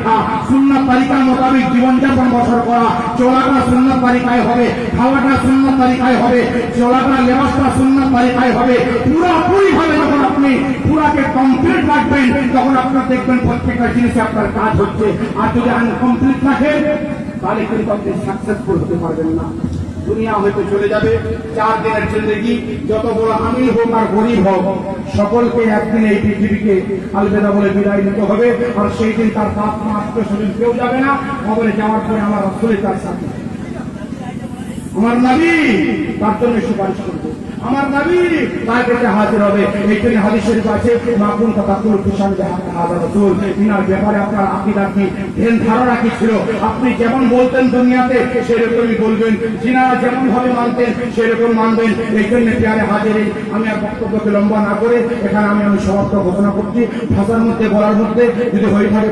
রাখা, সুন্নাত তরিকার মোতাবেক জীবনযাপন বসর করা, চলাফেরা সুন্নাত তরিকায় হবে, খাওয়াটা সুন্নাত তরিকায় হবে, চলাফেরা লেবাসটা সুন্নাত তরিকায় হবে। পুরোপুরি ভাবে যখন আপনি পুরাকে কমপ্লিট রাখবেন তখন আপনার দেখবেন প্রত্যেকটা জিনিসে আপনার কাজ হচ্ছে। আর যদি আনকমপ্লিট রাখেন তাহলে কিন্তু আপনি সাকসেসফুল হতে পারবেন না। দুনিয়া হয়তো চলে যাবে, 4 দিনের জিন্দেগি, যত বড় আমির হোক আর গরিব হোক সকলকে একদিন এই পৃথিবীকে আলবেদা বলে বিদায় নিতে হবে। আর সেই দিন তার বাপ মা আত্মীয় স্বজন কেউ যাবে না, কবরে যাওয়ার পরে আমার রাসূলই তার সাথে, আমার নবী তার জন্য সুপারিশ করবে, আমার নবী তার কাছে হাজির হবে। এই জন্য হাদিস শরীফ আছে মাকুন তাকুল কুশান হাজার রাসূল, ইনার ব্যাপারে আপনার আকীদা কি, ধ্যান ধারণা কি ছিল? আপনি যেমন বলতেন দুনিয়াতে সেরকমই বলবেন, জিনারা যেমন ভাবে মানতেন সেরকম মানবেন। এই জন্য প্রিয় হাজিরিন, আমি আর বক্তব্যকে লম্বা না করে এখানে আমি সমাপ্ত ঘোষণা করছি। ভাষার মধ্যে বলার মধ্যে যদি হয়ে থাকে